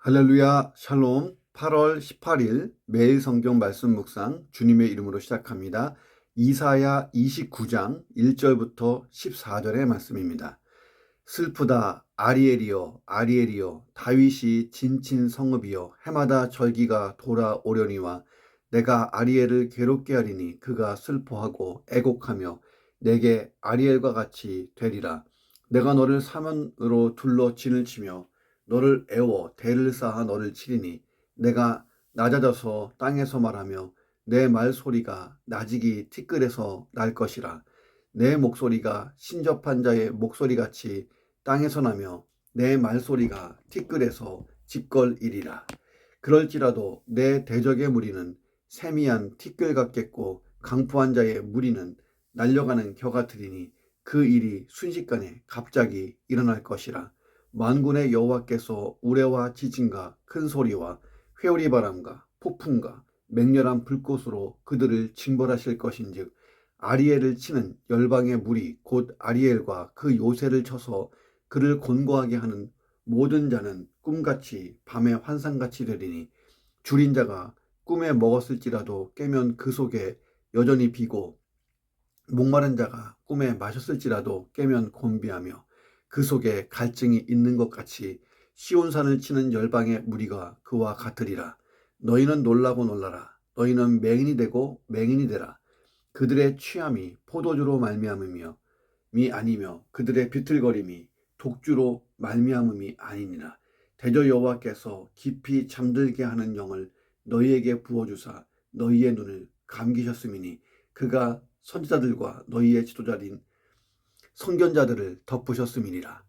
할렐루야, 샬롬. 8월 18일 매일 성경 말씀 묵상 주님의 이름으로 시작합니다. 이사야 29장 1절부터 14절의 말씀입니다. 슬프다 아리엘이여 아리엘이여 다윗이 진친 성읍이여 해마다 절기가 돌아오려니와 내가 아리엘을 괴롭게 하리니 그가 슬퍼하고 애곡하며 내게 아리엘과 같이 되리라. 내가 너를 사면으로 둘러 진을 치며 너를 애워 대를 쌓아 너를 치리니 내가 낮아져서 땅에서 말하며 내 말소리가 나지기 티끌에서 날 것이라. 내 목소리가 신접한 자의 목소리같이 땅에서 나며 내 말소리가 티끌에서 집걸이리라. 그럴지라도 내 대적의 무리는 세미한 티끌 같겠고 강포한 자의 무리는 날려가는 겨 같으리니 그 일이 순식간에 갑자기 일어날 것이라. 만군의 여호와께서 우레와 지진과 큰 소리와 회오리 바람과 폭풍과 맹렬한 불꽃으로 그들을 징벌하실 것인즉 아리엘을 치는 열방의 무리 곧 아리엘과 그 요새를 쳐서 그를 곤고하게 하는 모든 자는 꿈같이 밤의 환상같이 되리니 줄인 자가 꿈에 먹었을지라도 깨면 그 속에 여전히 비고 목마른 자가 꿈에 마셨을지라도 깨면 곤비하며 그 속에 갈증이 있는 것 같이 시온산을 치는 열방의 무리가 그와 같으리라. 너희는 놀라고 놀라라. 너희는 맹인이 되고 맹인이 되라. 그들의 취함이 포도주로 말미암음이 아니며 그들의 비틀거림이 독주로 말미암음이 아니니라. 대저 여호와께서 깊이 잠들게 하는 영을 너희에게 부어주사 너희의 눈을 감기셨음이니 그가 선지자들과 너희의 지도자인 선견자들을 덮으셨음이니라.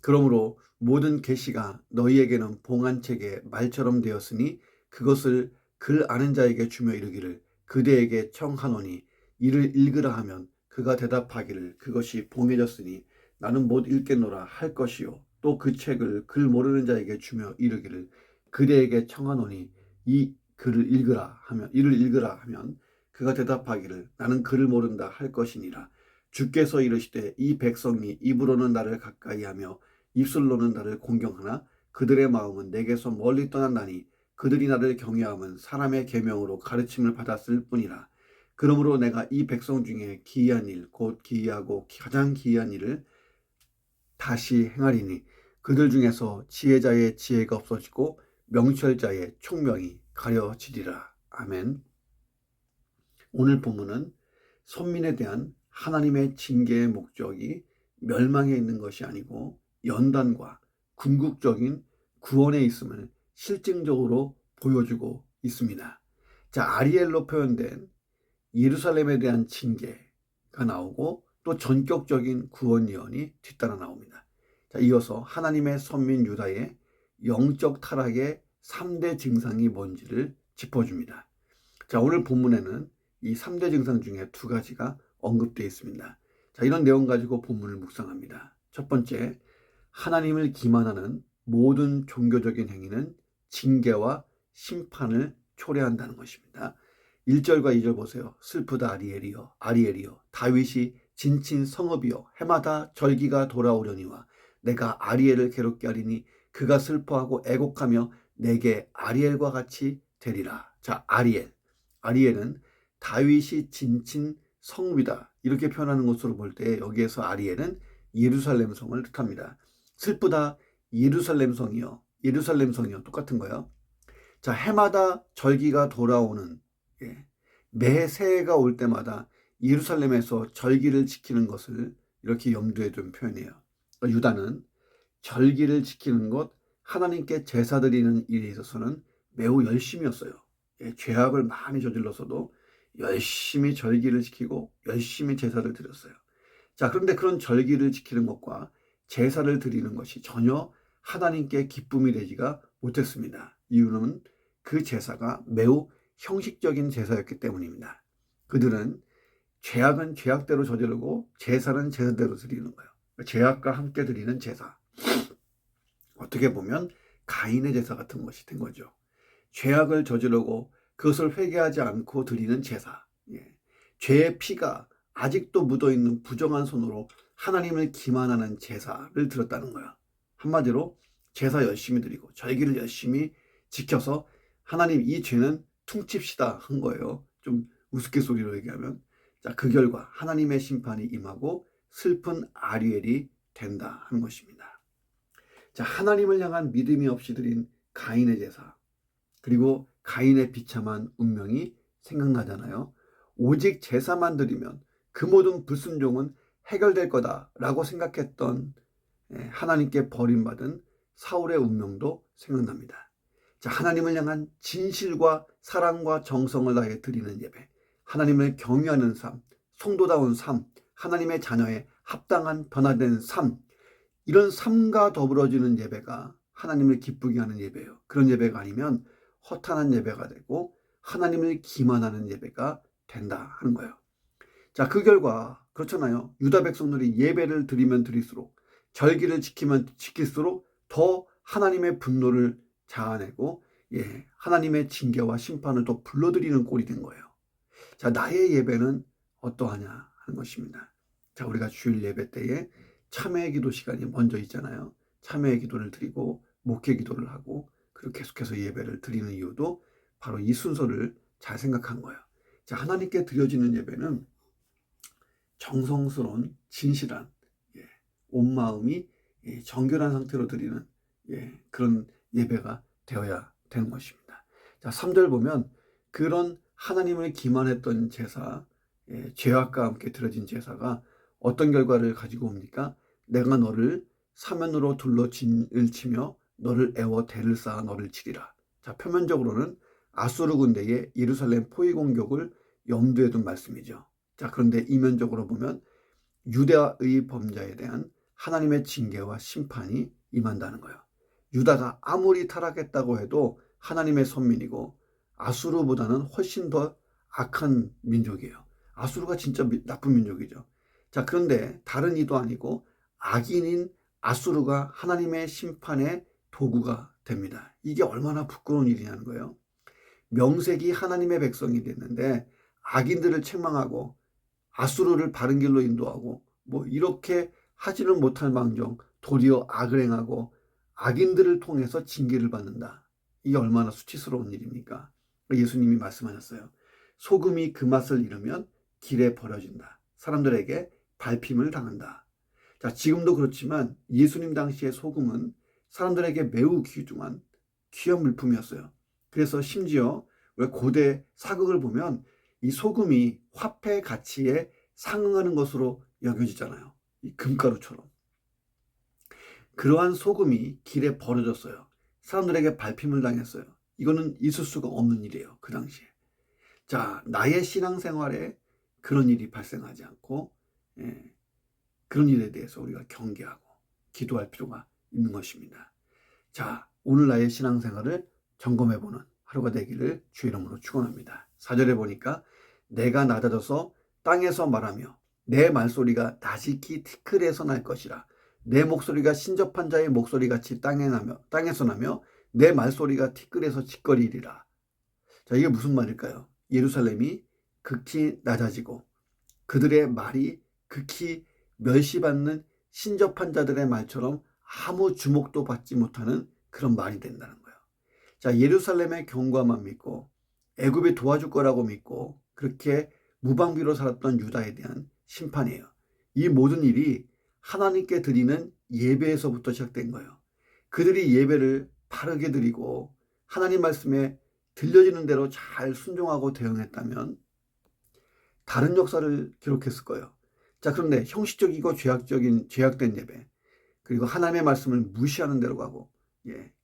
그러므로 모든 계시가 너희에게는 봉안책의 말처럼 되었으니 그것을 글 아는 자에게 주며 이르기를 그대에게 청하노니 이를 읽으라 하면 그가 대답하기를 그것이 봉해졌으니 나는 못 읽겠노라 할 것이요 또 그 책을 글 모르는 자에게 주며 이르기를 그대에게 청하노니 이 글을 읽으라 하면 이를 읽으라 하면 그가 대답하기를 나는 글을 모른다 할 것이니라. 주께서 이르시되 이 백성이 입으로는 나를 가까이하며 입술로는 나를 공경하나 그들의 마음은 내게서 멀리 떠난다니 그들이 나를 경외함은 사람의 계명으로 가르침을 받았을 뿐이라. 그러므로 내가 이 백성 중에 기이한 일 곧 기이하고 가장 기이한 일을 다시 행하리니 그들 중에서 지혜자의 지혜가 없어지고 명철자의 총명이 가려지리라. 아멘. 오늘 본문은 선민에 대한 하나님의 징계의 목적이 멸망에 있는 것이 아니고 연단과 궁극적인 구원에 있음을 실증적으로 보여주고 있습니다. 자, 아리엘로 표현된 예루살렘에 대한 징계가 나오고 또 전격적인 구원 예언이 뒤따라 나옵니다. 자, 이어서 하나님의 선민 유다의 영적 타락의 3대 증상이 뭔지를 짚어줍니다. 자, 오늘 본문에는 이 3대 증상 중에 2가지가 언급되어 있습니다. 자, 이런 내용 가지고 본문을 묵상합니다. 첫 번째, 하나님을 기만하는 모든 종교적인 행위는 징계와 심판을 초래한다는 것입니다. 1절과 2절 보세요. 슬프다 아리엘이여 아리엘이여 다윗이 진친 성읍이여 해마다 절기가 돌아오려니와 내가 아리엘을 괴롭게 하리니 그가 슬퍼하고 애곡하며 내게 아리엘과 같이 되리라. 자, 아리엘은 다윗이 진친 성읍이다 이렇게 표현하는 것으로 볼 때 여기에서 아리엘은 예루살렘 성을 뜻합니다. 슬프다 예루살렘 성이여 똑같은 거예요. 자, 해마다 절기가 돌아오는 매 새해가 올 때마다 예루살렘에서 절기를 지키는 것을 이렇게 염두에 둔 표현이에요. 유다는 절기를 지키는 것, 하나님께 제사 드리는 일에 있어서는 매우 열심이었어요. 죄악을 많이 저질러서도 열심히 절기를 지키고 열심히 제사를 드렸어요. 자, 그런데 그런 절기를 지키는 것과 제사를 드리는 것이 전혀 하나님께 기쁨이 되지가 못했습니다. 이유는 그 제사가 매우 형식적인 제사였기 때문입니다. 그들은 죄악은 죄악대로 저지르고 제사는 제사대로 드리는 거예요. 죄악과 함께 드리는 제사. 어떻게 보면 가인의 제사 같은 것이 된 거죠. 죄악을 저지르고 그것을 회개하지 않고 드리는 제사. 죄의 피가 아직도 묻어있는 부정한 손으로 하나님을 기만하는 제사를 드렸다는 거야. 한마디로 제사 열심히 드리고 절기를 열심히 지켜서 하나님 이 죄는 퉁칩시다 한 거예요. 좀 우스갯소리로 얘기하면. 자, 그 결과 하나님의 심판이 임하고 슬픈 아리엘이 된다 하는 것입니다. 자, 하나님을 향한 믿음이 없이 드린 가인의 제사, 그리고 가인의 비참한 운명이 생각나잖아요. 오직 제사만 드리면 그 모든 불순종은 해결될 거다라고 생각했던 하나님께 버림받은 사울의 운명도 생각납니다. 자, 하나님을 향한 진실과 사랑과 정성을 다해 드리는 예배, 하나님을 경외하는 삶, 성도다운 삶, 하나님의 자녀의 합당한 변화된 삶, 이런 삶과 더불어지는 예배가 하나님을 기쁘게 하는 예배예요. 그런 예배가 아니면 허탄한 예배가 되고 하나님을 기만하는 예배가 된다 하는 거예요. 자, 그 결과 그렇잖아요. 유다 백성들이 예배를 드리면 드릴수록, 절기를 지키면 지킬수록 더 하나님의 분노를 자아내고 하나님의 징계와 심판을 더 불러들이는 꼴이 된 거예요. 자, 나의 예배는 어떠하냐 하는 것입니다. 자, 우리가 주일 예배 때에 참회의 기도 시간이 먼저 있잖아요. 참회의 기도를 드리고 목회 기도를 하고 그리고 계속해서 예배를 드리는 이유도 바로 이 순서를 잘 생각한 거예요. 자, 하나님께 드려지는 예배는 정성스러운 진실한 온 마음이 정결한 상태로 드리는 그런 예배가 되어야 되는 것입니다. 자, 3절 보면 그런 하나님을 기만했던 제사, 죄악과 함께 드려진 제사가 어떤 결과를 가지고 옵니까? 내가 너를 사면으로 둘러 진을 치며 너를 애워 대를 쌓아 너를 치리라. 자, 표면적으로는 아수르 군대의 예루살렘 포위 공격을 염두에 둔 말씀이죠. 자, 그런데 이면적으로 보면 유다의 범죄에 대한 하나님의 징계와 심판이 임한다는 거예요. 유다가 아무리 타락했다고 해도 하나님의 선민이고 아수르보다는 훨씬 더 악한 민족이에요. 아수르가 진짜 나쁜 민족이죠. 자, 그런데 다른 이도 아니고 악인인 아수르가 하나님의 심판의 도구가 됩니다. 이게 얼마나 부끄러운 일이냐는 거예요. 명색이 하나님의 백성이 됐는데 악인들을 책망하고 아수르를 바른 길로 인도하고 뭐 이렇게 하지는 못할 망정 도리어 악을 행하고 악인들을 통해서 징계를 받는다. 이게 얼마나 수치스러운 일입니까? 예수님이 말씀하셨어요. 소금이 그 맛을 잃으면 길에 버려진다. 사람들에게 밟힘을 당한다. 자, 지금도 그렇지만 예수님 당시의 소금은 사람들에게 매우 귀중한 귀한 물품이었어요. 그래서 심지어 왜 고대 사극을 보면 이 소금이 화폐 가치에 상응하는 것으로 여겨지잖아요. 이 금가루처럼. 그러한 소금이 길에 버려졌어요. 사람들에게 밟힘을 당했어요. 이거는 있을 수가 없는 일이에요. 그 당시에. 자, 나의 신앙생활에 그런 일이 발생하지 않고 그런 일에 대해서 우리가 경계하고 기도할 필요가 있는 것입니다. 자, 오늘 나의 신앙생활을 점검해보는 하루가 되기를 주의 이름으로 축원합니다. 4절에 보니까 내가 낮아져서 땅에서 말하며 내 말소리가 다시키 티끌에서 날 것이라. 내 목소리가 신접한 자의 목소리같이 땅에서 나며 내 말소리가 티끌에서 짓거리리라. 자, 이게 무슨 말일까요? 예루살렘이 극히 낮아지고 그들의 말이 극히 멸시받는 신접한 자들의 말처럼 아무 주목도 받지 못하는 그런 말이 된다는 거예요. 자, 예루살렘의 경고만 믿고 애굽이 도와줄 거라고 믿고 그렇게 무방비로 살았던 유다에 대한 심판이에요. 이 모든 일이 하나님께 드리는 예배에서부터 시작된 거예요. 그들이 예배를 바르게 드리고 하나님 말씀에 들려지는 대로 잘 순종하고 대응했다면 다른 역사를 기록했을 거예요. 자, 그런데 형식적이고 죄악된 예배, 그리고 하나님의 말씀을 무시하는 대로 가고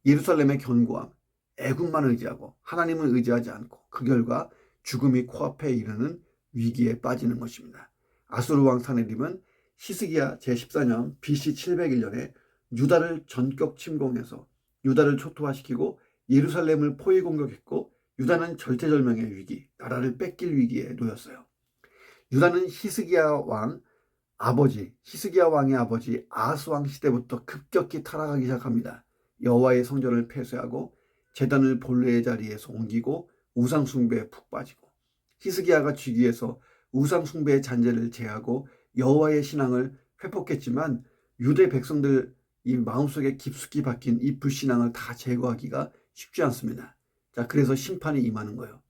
예루살렘의 견고함, 애굽만 의지하고 하나님을 의지하지 않고 그 결과 죽음이 코앞에 이르는 위기에 빠지는 것입니다. 아수르 왕 사네립은 히스기야 제14년 BC 701년에 유다를 전격 침공해서 유다를 초토화시키고 예루살렘을 포위 공격했고 유다는 절체절명의 위기, 나라를 뺏길 위기에 놓였어요. 유다는 히스기야 왕의 아버지 아하스 왕 시대부터 급격히 타락하기 시작합니다. 여호와의 성전을 폐쇄하고 제단을 본래의 자리에서 옮기고 우상 숭배에 푹 빠지고 히스기야가 즉위해서 우상 숭배의 잔재를 제하고 여호와의 신앙을 회복했지만 유대 백성들 이 마음속에 깊숙이 박힌 이 불신앙을 다 제거하기가 쉽지 않습니다. 자, 그래서 심판이 임하는 거예요.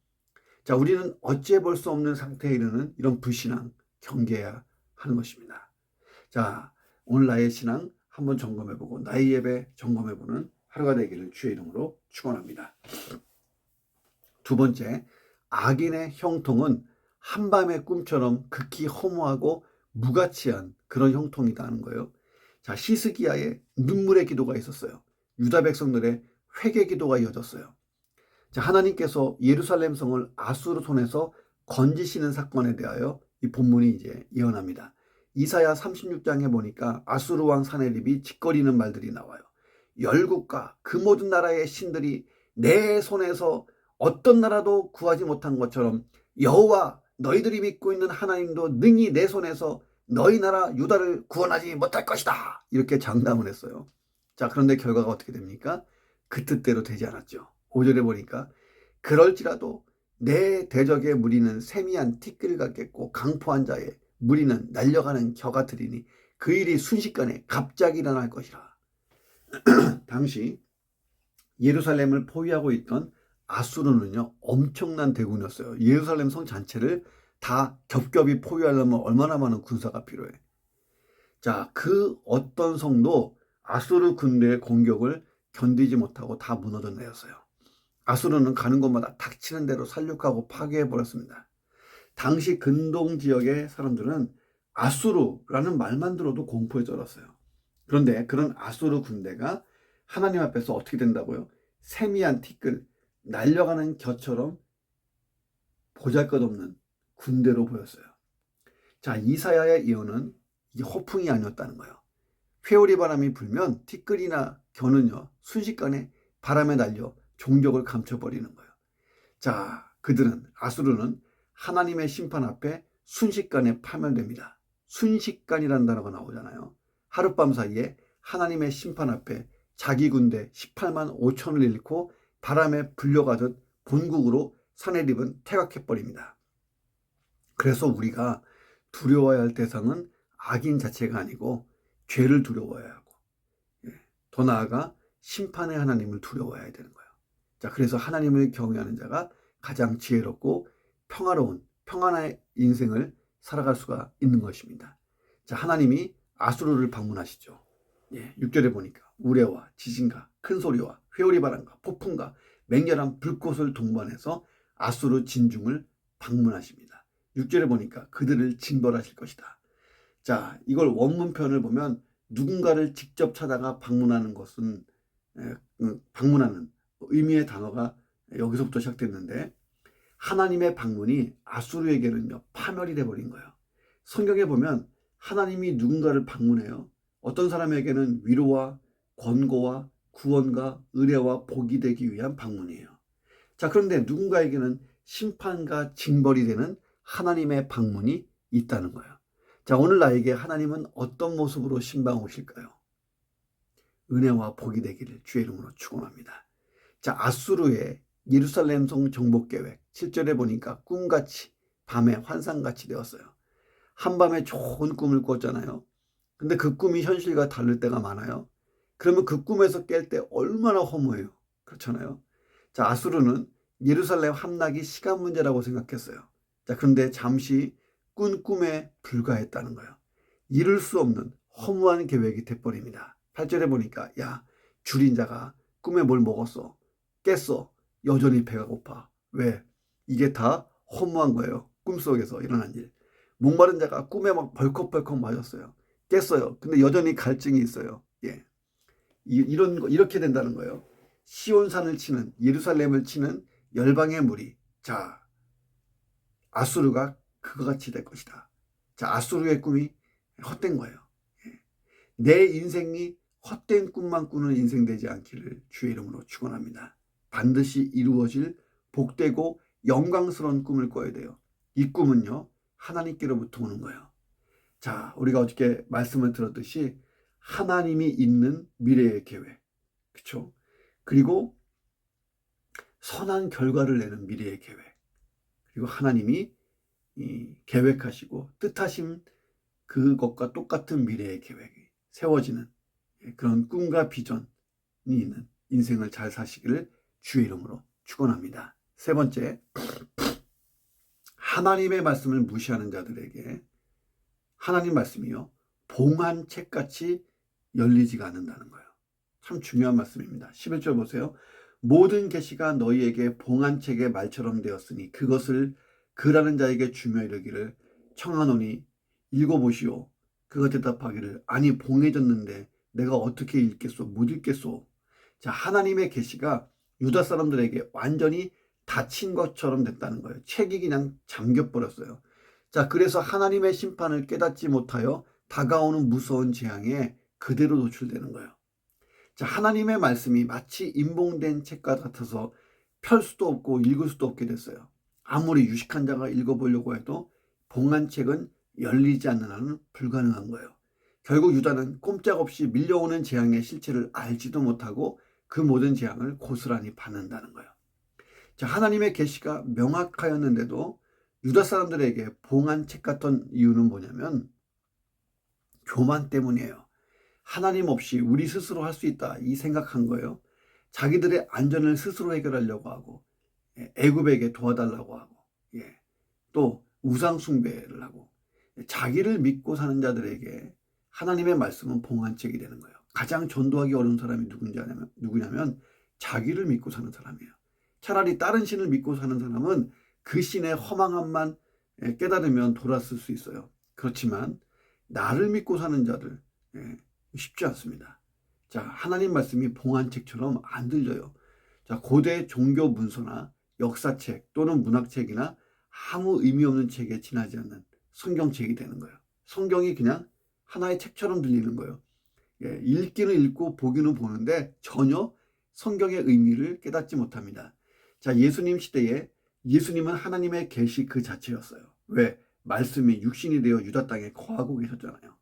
자, 우리는 어찌해 볼 수 없는 상태에 이르는 이런 불신앙 경계해야 하는 것입니다. 자, 오늘 나의 신앙 한번 점검해보고 나의 예배 점검해보는 하루가 되기를 주의 이름으로 축원합니다. 두 번째, 악인의 형통은 한밤의 꿈처럼 극히 허무하고 무가치한 그런 형통이라는 거예요. 자, 히스기야의 눈물의 기도가 있었어요. 유다 백성들의 회개 기도가 이어졌어요. 자, 하나님께서 예루살렘 성을 아수르 손에서 건지시는 사건에 대하여 이 본문이 이제 예언합니다. 이사야 36장에 보니까 아수르 왕 사네립이 짓거리는 말들이 나와요. 열국과 그 모든 나라의 신들이 내 손에서 어떤 나라도 구하지 못한 것처럼 여호와 너희들이 믿고 있는 하나님도 능히 내 손에서 너희 나라 유다를 구원하지 못할 것이다. 이렇게 장담을 했어요. 자, 그런데 결과가 어떻게 됩니까? 그 뜻대로 되지 않았죠. 5절에 보니까 그럴지라도 내 대적의 무리는 세미한 티끌 같겠고 강포한 자의 무리는 날려가는 겨 같으리니 그 일이 순식간에 갑자기 일어날 것이라. 당시 예루살렘을 포위하고 있던 아수르는요, 엄청난 대군이었어요. 예루살렘 성 전체를 다 겹겹이 포위하려면 얼마나 많은 군사가 필요해. 자, 그 어떤 성도 아수르 군대의 공격을 견디지 못하고 다 무너져 내렸어요. 아수르는 가는 곳마다 닥치는 대로 살육하고 파괴해버렸습니다. 당시 근동 지역의 사람들은 아수르라는 말만 들어도 공포에 쩔었어요. 그런데 그런 아수르 군대가 하나님 앞에서 어떻게 된다고요? 세미한 티끌, 날려가는 겨처럼 보잘것없는 군대로 보였어요. 자, 이사야의 예언은 이게 허풍이 아니었다는 거예요. 회오리 바람이 불면 티끌이나 겨는요, 순식간에 바람에 날려 종족을 감춰버리는 거예요. 자, 그들은, 아수르는 하나님의 심판 앞에 순식간에 파멸됩니다. 순식간이라는 단어가 나오잖아요. 하룻밤 사이에 하나님의 심판 앞에 자기 군대 18만 5천을 잃고 바람에 불려가듯 본국으로 사내립은 퇴각해버립니다. 그래서 우리가 두려워야 할 대상은 악인 자체가 아니고 죄를 두려워해야 하고, 더 나아가 심판의 하나님을 두려워해야 되는 거예요. 자, 그래서 하나님을 경외하는 자가 가장 지혜롭고 평화로운 평안의 인생을 살아갈 수가 있는 것입니다. 자, 하나님이 아수르를 방문하시죠. 6절에 보니까 우레와 지진과 큰 소리와 회오리 바람과 폭풍과 맹렬한 불꽃을 동반해서 아수르 진중을 방문하십니다. 6절에 보니까 그들을 징벌하실 것이다. 자, 이걸 원문편을 보면 누군가를 직접 찾아가 방문하는 것은 방문하는 의미의 단어가 여기서부터 시작됐는데, 하나님의 방문이 아수르에게는요, 파멸이 돼버린 거예요. 성경에 보면 하나님이 누군가를 방문해요. 어떤 사람에게는 위로와 권고와 구원과 의뢰와 복이 되기 위한 방문이에요. 자, 그런데 누군가에게는 심판과 징벌이 되는 하나님의 방문이 있다는 거예요. 자, 오늘 나에게 하나님은 어떤 모습으로 신방 오실까요? 은혜와 복이 되기를 주의 이름으로 축원합니다. 자, 아수르의 예루살렘 성 정복 계획 7절에 보니까 꿈같이 밤에 환상같이 되었어요. 한밤에 좋은 꿈을 꿨잖아요. 근데 그 꿈이 현실과 다를 때가 많아요. 그러면 그 꿈에서 깰 때 얼마나 허무해요. 그렇잖아요. 자, 아수르는 예루살렘 함락이 시간 문제라고 생각했어요. 자, 그런데 잠시 꾼 꿈에 불과했다는 거예요. 이룰 수 없는 허무한 계획이 돼버립니다. 8절에 보니까 야, 줄인 자가 꿈에 뭘 먹었어. 깼어. 여전히 배가 고파. 왜? 이게 다 허무한 거예요. 꿈속에서 일어난 일. 목마른 자가 꿈에 막 벌컥벌컥 맞았어요. 깼어요. 근데 여전히 갈증이 있어요. 이런 거, 이렇게 된다는 거예요. 시온산을 치는, 예루살렘을 치는 열방의 무리. 자, 아수르가 그거 같이 될 것이다. 자, 아수르의 꿈이 헛된 거예요. 내 인생이 헛된 꿈만 꾸는 인생 되지 않기를 주의 이름으로 축원합니다. 반드시 이루어질 복되고 영광스러운 꿈을 꿔야 돼요. 이 꿈은요, 하나님께로부터 오는 거예요. 자, 우리가 어저께 말씀을 들었듯이 하나님이 있는 미래의 계획, 그렇죠? 그리고 선한 결과를 내는 미래의 계획, 그리고 하나님이 계획하시고 뜻하신 그것과 똑같은 미래의 계획이 세워지는 그런 꿈과 비전이 있는 인생을 잘 사시기를 주의 이름으로 축원합니다. 세 번째, 하나님의 말씀을 무시하는 자들에게 하나님 말씀이요, 봉한책같이 열리지가 않는다는 거예요. 참 중요한 말씀입니다. 11절 보세요. 모든 계시가 너희에게 봉한책의 말처럼 되었으니 그것을 그라는 자에게 주며 이르기를 청하노니 읽어보시오. 그가 대답하기를 아니 봉해졌는데 내가 어떻게 읽겠소? 못 읽겠소. 자, 하나님의 계시가 유다 사람들에게 완전히 닫힌 것처럼 됐다는 거예요. 책이 그냥 잠겨버렸어요. 자, 그래서 하나님의 심판을 깨닫지 못하여 다가오는 무서운 재앙에 그대로 노출되는 거예요. 자, 하나님의 말씀이 마치 인봉된 책과 같아서 펼 수도 없고 읽을 수도 없게 됐어요. 아무리 유식한 자가 읽어보려고 해도 봉한 책은 열리지 않는 한은 불가능한 거예요. 결국 유다는 꼼짝없이 밀려오는 재앙의 실체를 알지도 못하고 그 모든 재앙을 고스란히 받는다는 거예요. 자, 하나님의 계시가 명확하였는데도 유다 사람들에게 봉한 책 같던 이유는 뭐냐면 교만 때문이에요. 하나님 없이 우리 스스로 할 수 있다 이 생각한 거예요. 자기들의 안전을 스스로 해결하려고 하고 애굽에게 도와달라고 하고 또 우상 숭배를 하고 자기를 믿고 사는 자들에게 하나님의 말씀은 봉한책이 되는 거예요. 가장 전도하기 어려운 사람이 누구냐면 자기를 믿고 사는 사람이에요. 차라리 다른 신을 믿고 사는 사람은 그 신의 허망함만 깨달으면 돌아설 수 있어요. 그렇지만 나를 믿고 사는 자들 쉽지 않습니다. 자, 하나님 말씀이 봉한책처럼 안 들려요. 자, 고대 종교 문서나 역사책 또는 문학책이나 아무 의미 없는 책에 지나지 않는 성경책이 되는 거예요. 성경이 그냥 하나의 책처럼 들리는 거예요. 읽기는 읽고 보기는 보는데 전혀 성경의 의미를 깨닫지 못합니다. 자, 예수님 시대에 예수님은 하나님의 계시 그 자체였어요. 왜? 말씀이 육신이 되어 유다 땅에 거하고 계셨잖아요.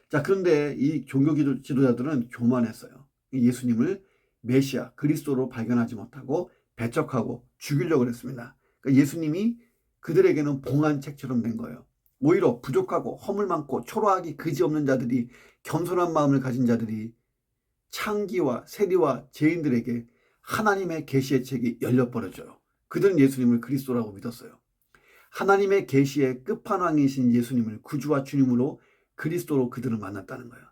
자, 그런데 이 종교 지도자들은 교만했어요. 예수님을 메시아, 그리스도로 발견하지 못하고 배척하고 죽이려고 했습니다. 그러니까 예수님이 그들에게는 봉한 책처럼 된 거예요. 오히려 부족하고 허물 많고 초라하기 그지없는 자들이, 겸손한 마음을 가진 자들이 창기와 세리와 죄인들에게 하나님의 계시의 책이 열려버려져요. 그들은 예수님을 그리스도라고 믿었어요. 하나님의 계시의 끝판왕이신 예수님을 구주와 주님으로 그리스도로 그들을 만났다는 거예요.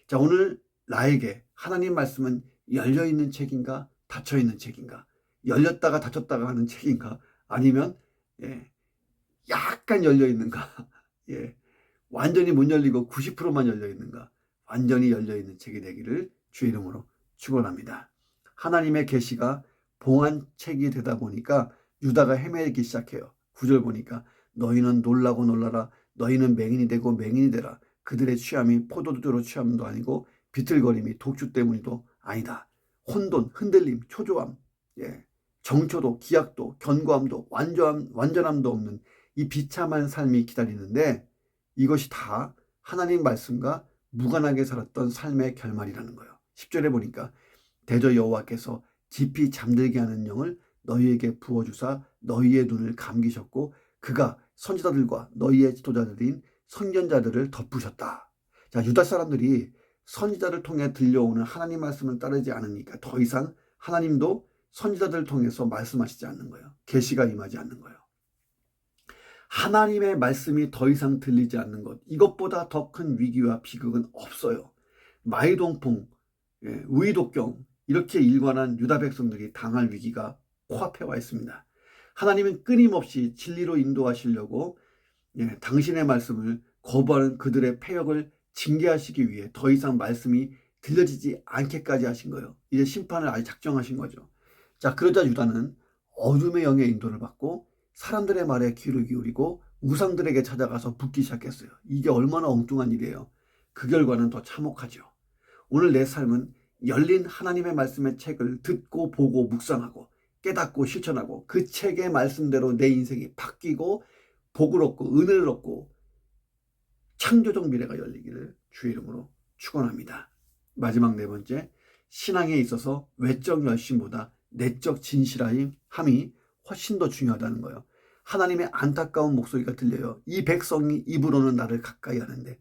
자, 오늘 나에게 하나님 말씀은 열려있는 책인가 닫혀있는 책인가, 열렸다가 닫혔다가 하는 책인가, 아니면 약간 열려있는가, 완전히 못 열리고 90%만 열려있는가, 완전히 열려있는 책이 되기를 주의 이름으로 축원합니다. 하나님의 계시가 봉한 책이 되다 보니까 유다가 헤매기 시작해요. 9절 보니까 너희는 놀라고 놀라라. 너희는 맹인이 되고 맹인이 되라. 그들의 취함이 포도주로 취함도 아니고 비틀거림이 독주 때문이도 아니다. 혼돈, 흔들림, 초조함, 정초도, 기약도, 견고함도, 완전함도 없는 이 비참한 삶이 기다리는데 이것이 다 하나님 말씀과 무관하게 살았던 삶의 결말이라는 거예요. 10절에 보니까 대저 여호와께서 깊이 잠들게 하는 영을 너희에게 부어주사 너희의 눈을 감기셨고 그가 선지자들과 너희의 지도자들인 선견자들을 덮으셨다. 자, 유다 사람들이 선지자를 통해 들려오는 하나님 말씀을 따르지 않으니까 더 이상 하나님도 선지자들을 통해서 말씀하시지 않는 거예요. 계시가 임하지 않는 거예요. 하나님의 말씀이 더 이상 들리지 않는 것, 이것보다 더 큰 위기와 비극은 없어요. 마이동풍, 우이독경, 이렇게 일관한 유다 백성들이 당할 위기가 코앞에 와 있습니다. 하나님은 끊임없이 진리로 인도하시려고 당신의 말씀을 거부하는 그들의 패역을 징계하시기 위해 더 이상 말씀이 들려지지 않게까지 하신 거예요. 이제 심판을 아예 작정하신 거죠. 자, 그러자 유다는 어둠의 영의 인도를 받고 사람들의 말에 귀를 기울이고 우상들에게 찾아가서 붓기 시작했어요. 이게 얼마나 엉뚱한 일이에요. 그 결과는 더 참혹하죠. 오늘 내 삶은 열린 하나님의 말씀의 책을 듣고 보고 묵상하고 깨닫고 실천하고 그 책의 말씀대로 내 인생이 바뀌고 복을 얻고 은혜를 얻고 창조적 미래가 열리기를 주의 이름으로 축원합니다. 마지막 네 번째, 신앙에 있어서 외적 열심보다 내적 진실함이 훨씬 더 중요하다는 거예요. 하나님의 안타까운 목소리가 들려요. 이 백성이 입으로는 나를 가까이 하는데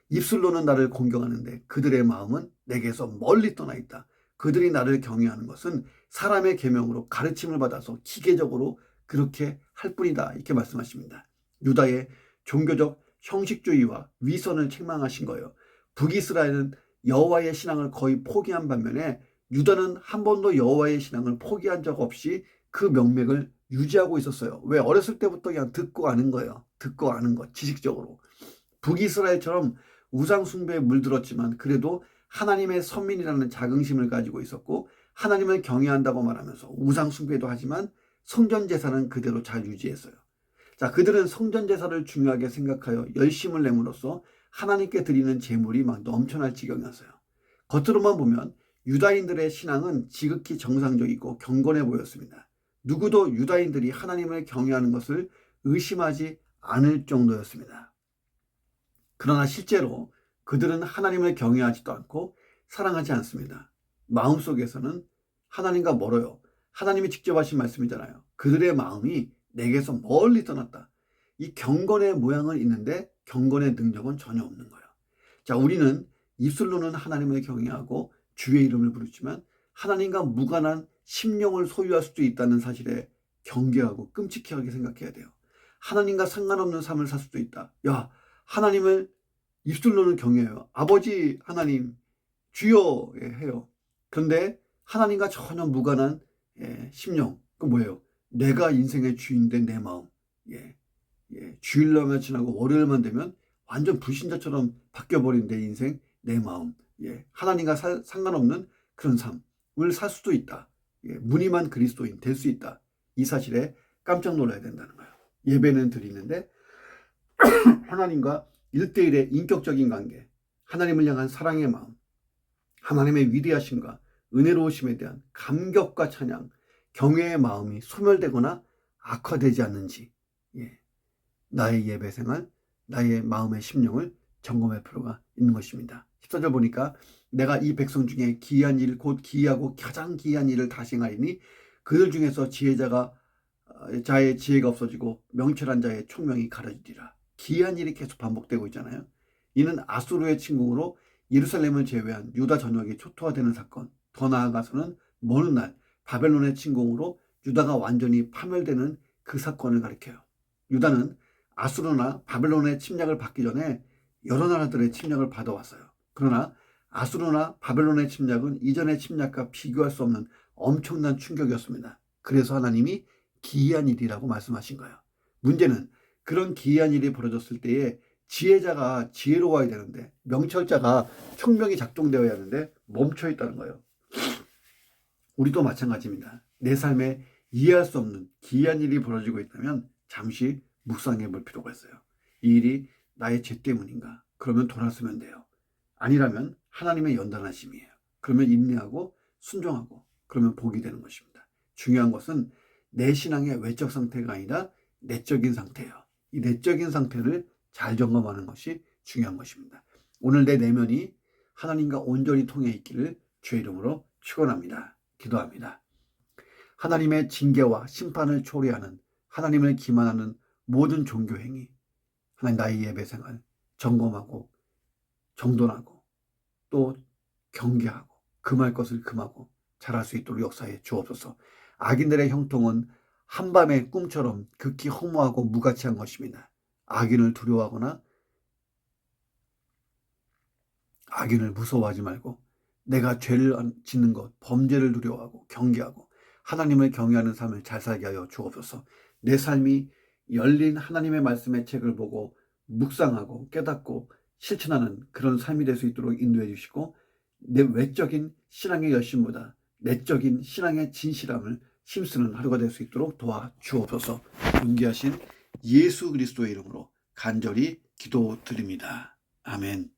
입술로는 나를 공경하는데 그들의 마음은 내게서 멀리 떠나 있다. 그들이 나를 경외하는 것은 사람의 계명으로 가르침을 받아서 기계적으로 그렇게 할 뿐이다. 이렇게 말씀하십니다. 유다의 종교적 형식주의와 위선을 책망하신 거예요. 북이스라엘은 여호와의 신앙을 거의 포기한 반면에 유다는 한 번도 여호와의 신앙을 포기한 적 없이 그 명맥을 유지하고 있었어요. 왜? 어렸을 때부터 그냥 듣고 아는 거예요. 듣고 아는 것, 지식적으로. 북이스라엘처럼 우상 숭배에 물들었지만 그래도 하나님의 선민이라는 자긍심을 가지고 있었고 하나님을 경외한다고 말하면서 우상 숭배도 하지만 성전 제사는 그대로 잘 유지했어요. 자, 그들은 성전 제사를 중요하게 생각하여 열심을 내므로써 하나님께 드리는 제물이 막 넘쳐날 지경이었어요. 겉으로만 보면 유다인들의 신앙은 지극히 정상적이고 경건해 보였습니다. 누구도 유다인들이 하나님을 경외하는 것을 의심하지 않을 정도였습니다. 그러나 실제로 그들은 하나님을 경외하지도 않고 사랑하지 않습니다. 마음속에서는 하나님과 멀어요. 하나님이 직접 하신 말씀이잖아요. 그들의 마음이 내게서 멀리 떠났다. 이 경건의 모양은 있는데 경건의 능력은 전혀 없는 거예요. 자, 우리는 입술로는 하나님을 경외하고 주의 이름을 부르지만 하나님과 무관한 심령을 소유할 수도 있다는 사실에 경계하고 끔찍하게 생각해야 돼요. 하나님과 상관없는 삶을 살 수도 있다. 야, 하나님을 입술로는 경외해요. 아버지 하나님 주여 해요. 그런데 하나님과 전혀 무관한 심령, 그 뭐예요? 내가 인생의 주인인데 내 마음. 주일날만 지나고 월요일만 되면 완전 불신자처럼 바뀌어버린 내 인생, 내 마음. 하나님과 상관없는 그런 삶을 살 수도 있다. 무늬만 그리스도인 될 수 있다. 이 사실에 깜짝 놀라야 된다는 거예요. 예배는 드리는데 하나님과 1대1의 인격적인 관계, 하나님을 향한 사랑의 마음, 하나님의 위대하심과 은혜로우심에 대한 감격과 찬양, 경외의 마음이 소멸되거나 악화되지 않는지 나의 예배 생활, 나의 마음의 심령을 점검할 필요가 있는 것입니다. 14절 보니까 내가 이 백성 중에 기이한 일, 곧 기이하고 가장 기이한 일을 다 행하리니 그들 중에서 자의 지혜가 없어지고 명철한 자의 총명이 가려지리라. 기이한 일이 계속 반복되고 있잖아요. 이는 아수르의 침공으로 예루살렘을 제외한 유다 전역이 초토화되는 사건, 더 나아가서는 먼 날 바벨론의 침공으로 유다가 완전히 파멸되는 그 사건을 가리켜요. 유다는 아수르나 바벨론의 침략을 받기 전에 여러 나라들의 침략을 받아왔어요. 그러나 아수르나 바벨론의 침략은 이전의 침략과 비교할 수 없는 엄청난 충격이었습니다. 그래서 하나님이 기이한 일이라고 말씀하신 거예요. 문제는 그런 기이한 일이 벌어졌을 때에 지혜자가 지혜로워야 되는데 명철자가 총명이 작동되어야 하는데 멈춰 있다는 거예요. 우리도 마찬가지입니다. 내 삶에 이해할 수 없는 기이한 일이 벌어지고 있다면 잠시 묵상해 볼 필요가 있어요. 이 일이 나의 죄 때문인가? 그러면 돌아서면 돼요. 아니라면 하나님의 연단하심이에요. 그러면 인내하고 순종하고 그러면 복이 되는 것입니다. 중요한 것은 내 신앙의 외적 상태가 아니라 내적인 상태예요. 이 내적인 상태를 잘 점검하는 것이 중요한 것입니다. 오늘 내 내면이 하나님과 온전히 통해 있기를 주의 이름으로 축원합니다. 기도합니다. 하나님의 징계와 심판을 초래하는 하나님을 기만하는 모든 종교 행위, 하나님 나의 예배 생활 점검하고 정돈하고 또 경계하고 금할 것을 금하고 잘할 수 있도록 역사해 주옵소서. 악인들의 형통은 한밤의 꿈처럼 극히 허무하고 무가치한 것입니다. 악인을 두려워하거나 악인을 무서워하지 말고 내가 죄를 짓는 것, 범죄를 두려워하고 경계하고 하나님을 경외하는 삶을 잘 살게 하여 주옵소서. 내 삶이 열린 하나님의 말씀의 책을 보고 묵상하고 깨닫고 실천하는 그런 삶이 될 수 있도록 인도해 주시고 내 외적인 신앙의 열심보다 내적인 신앙의 진실함을 힘쓰는 하루가 될 수 있도록 도와주옵소서. 존귀하신 예수 그리스도의 이름으로 간절히 기도드립니다. 아멘.